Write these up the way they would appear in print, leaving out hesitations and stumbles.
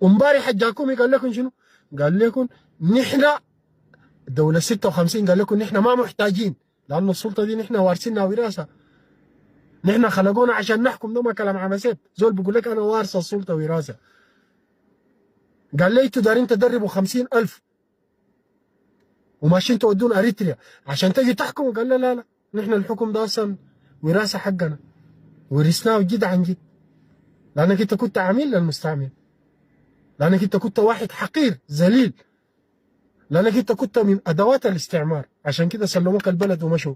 ومبارح حجاكم قال لكم شنو؟ قال لكم نحن دولة 56 قال لكم نحن ما محتاجين، لأنه السلطة دي نحن وارثينها وراثة، نحن خلقونا عشان نحكم. ده ما كلام عبثات، زول بيقول لك أنا وارث السلطة وراثة. قال لي انتوا دارين تدربوا 50,000 وماشيين تودون أريتريا عشان تجي تحكموا. قال لا لا لا، نحن الحكم ده أصلا وراثة حقنا، ورثناه جد عن جد، لأنك أنت كنت عميل للمستعمر، لأنك أنت كنت واحد حقير ذليل، لأنك أنت كنت من أدوات الاستعمار، عشان كده سلموك البلد ومشوا.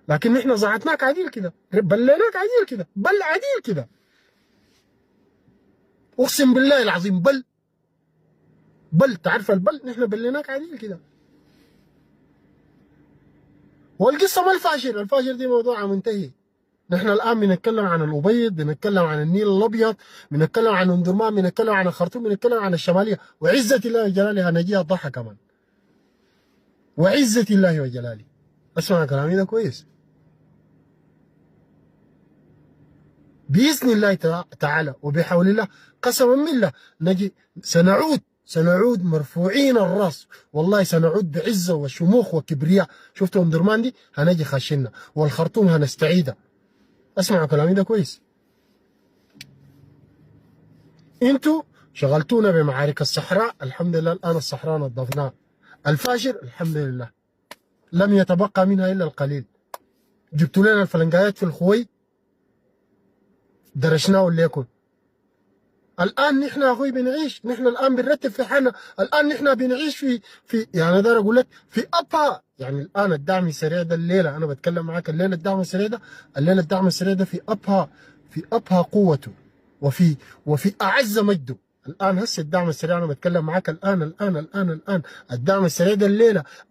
لكن نحن زعتناك عديل كده، بليناك عديل كده، بل عديل كده، أقسم بالله العظيم. بل تعرف البل، نحن بليناك عديل كده. والقصة ما الفاشر، الفاشر دي موضوع منتهي. نحن الآن بنتكلم عن الأبيض، بنتكلم عن النيل الأبيض، بنتكلم عن أم درمان، بنتكلم عن الخرطوم، بنتكلم عن الشمالية، وعزة الله وجلاله هنجيها الضحى كمان، وعزة الله وجلاله. اسمع كلامي ده كويس. بإذن الله تعالى وبحول الله قسما بالله نجي سنعود مرفوعين الراس، والله سنعود بعزة وشموخ وكبرياء. شفتوا أم درمان دي هنجي خاشنا، والخرطوم هنستعيدها. اسمعوا كلامي ده كويس. انتوا شغلتونا بمعارك الصحراء، الحمد لله الآن الصحراء نظفناها. الفاشر الحمد لله لم يتبقى منها إلا القليل. جبتوا لنا الفلنقايات في الخوي درشناه ليكم. الآن نحن يا أخوي بنعيش، نحن الآن بنرتب في حالنا، الآن نحن بنعيش في يعني أقدر أقول لك في أبها. يعني الآن الدعم السريع ده الليلة أنا بتكلم معاك، الليلة الدعم السريع ده، الليلة الدعم السريع ده في أبها قوته، وفي أعز مجده. الآن هسه الدعم السريع أنا بتكلم معاك الآن الدعم السريع ده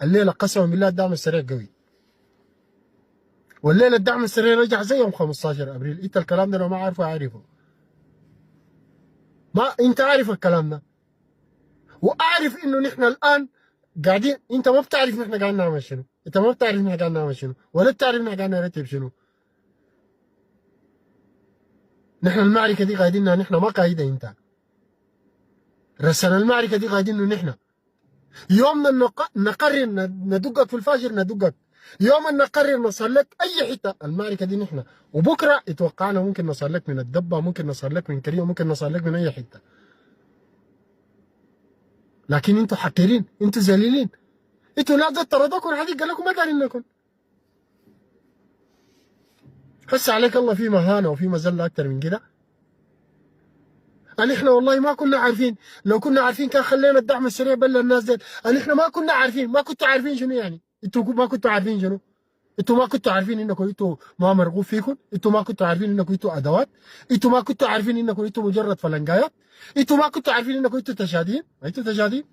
الليلة قسما بالله الدعم السريع قوي. والليلة الدعم السريع رجع زي يوم 15 أبريل. أنت الكلام ده لو ما عارفه أعرفه، ما أنت عارف الكلام ده، واعرف انه نحن الان قاعدين. انت ما بتعرف نحن قاعدين نعمل شنو، انت ما بتعرف نحن قاعدين نعمل شنو، ولا بتعرف نحن قاعدين نرتب شنو. نحن المعركه دي قاعدينها نحن، ما قايده انت. رسنا المعركه دي قاعدينه نحن. يوم نقرر ندقك في الفاجر ندقك، يوم ان نقرر نصل لك اي حته المعركه دي نحن. وبكره اتوقعنا ممكن نصل لك من الدبه، ممكن نصل لك من كريم، ممكن نصل لك من اي حته. لكن انتوا حقيرين، انتوا ذليلين، انتوا لا ده طردوكم حديق قال لكم ما دارين لكم. هسه عليك الله في مهانه وفي مذله اكثر من كده. احنا والله ما كنا عارفين، لو كنا عارفين كان خلينا الدعم السريع بل الناس ديل. احنا ما كنا عارفين، ما كنتوا عارفين شنو يعني. انتوا ما كنتوا عارفين شنو؟ انتوا ما كنتوا عارفين انكم انتوا ما مرغوب فيكم، انتوا ما كنتوا عارفين انكم انتوا ادوات، انتوا ما كنتوا عارفين انكم انتوا مجرد فلنقايات، انتوا ما كنتوا عارفين انكم انتوا تشادين، انتوا تشادين،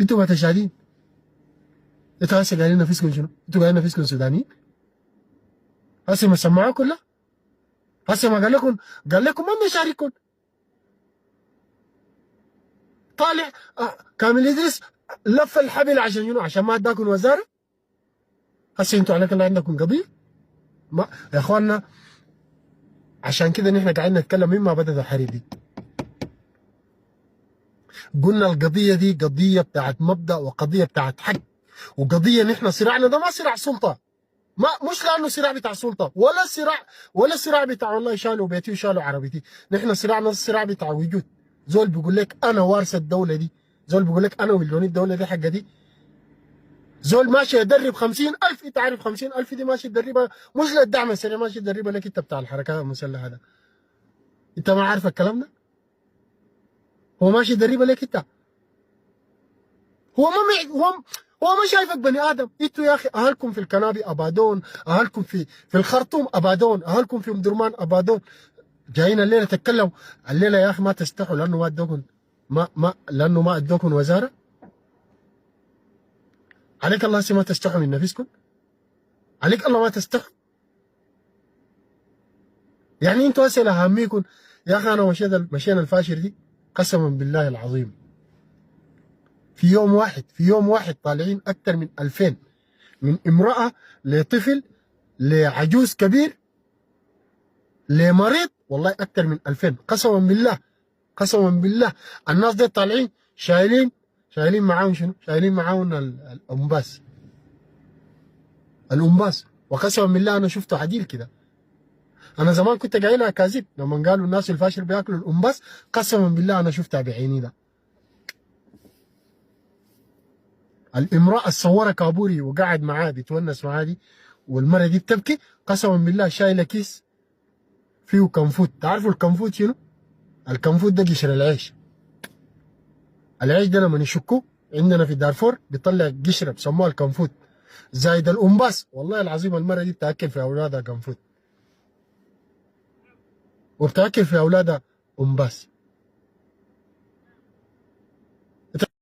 انتوا ما تشادين. انتوا هسه قاعدين نفسكم شنو؟ انتوا قاعدين نفسكم سودانيين؟ هسه ما سمعوا كلها؟ هسه ما قال لكم ما نشارككم. طالع كامل ادريس لف الحبل عشان شنو؟ عشان ما اداكم وزاره. هسه انتوا عليك الله عندكم قضيه؟ ما يا اخواننا، عشان كده نحن قاعدين نتكلم مما بدات الحرب دي. قلنا القضيه دي قضيه بتاعت مبدا، وقضيه بتاعت حق، وقضيه نحن صراعنا ده ما صراع سلطه، ما مش لانه صراع بتاع سلطه، ولا صراع بتاع والله شالوا بيتي وشالوا عربيتي. نحن صراعنا الصراع بتاع وجود. زول بيقول لك انا وارث الدوله دي، زول بيقول لك انا مليوني الدوله دي حقه دي. زول ماشي يدرب 50,000، انت عارف 50,000 دي ماشي تدربها مش للدعم السريع، ماشي تدربها لك انت بتاع الحركات المسلحه ده. انت ما عارف الكلام ده؟ هو ماشي يدربها لك انت. هو ما شايفك بني ادم. انتوا يا اخي اهلكم في الكنابي ابادون، اهلكم في الخرطوم ابادون، اهلكم في ام درمان ابادون. جايين الليله تتكلموا الليله يا اخي ما تستحوا لانه ما ادوكم، لانه ما ادوكم وزاره. عليك الله هسه ما تستحوا من نفسكم، عليك الله ما تستحوا. يعني انتوا هسه لهاميكم يا اخي. انا مشينا الفاشر دي قسما بالله العظيم في يوم واحد طالعين اكثر من 2000، من امراه لطفل لعجوز كبير لمريض والله اكثر من 2000 قسما بالله. قسما بالله الناس دي طالعين شايلين معاهم شنو؟ شايلين معاهم الانباس. الانباس. وقسما بالله انا شفته عديل كده. انا زمان كنت قايلها اكاذيب لما قالوا الناس الفاشل بياكلوا الانباس. قسما بالله انا شفتها بعيني ده. الامراه الصوره كابوري وقاعد معاه بيتونس معاه دي، والمره دي بتبكي. قسما بالله شايله كيس فيه كنفوت. تعرفوا الكنفوت شنو؟ الكنفوت ده قشر العيش. العيش ده لما يشكوه عندنا في دارفور بيطلع قشره بسموها الكنفوت، زايد الانباس. والله العظيم المره دي بتاكل في اولادها كنفوت وبتاكل في اولادها انباس.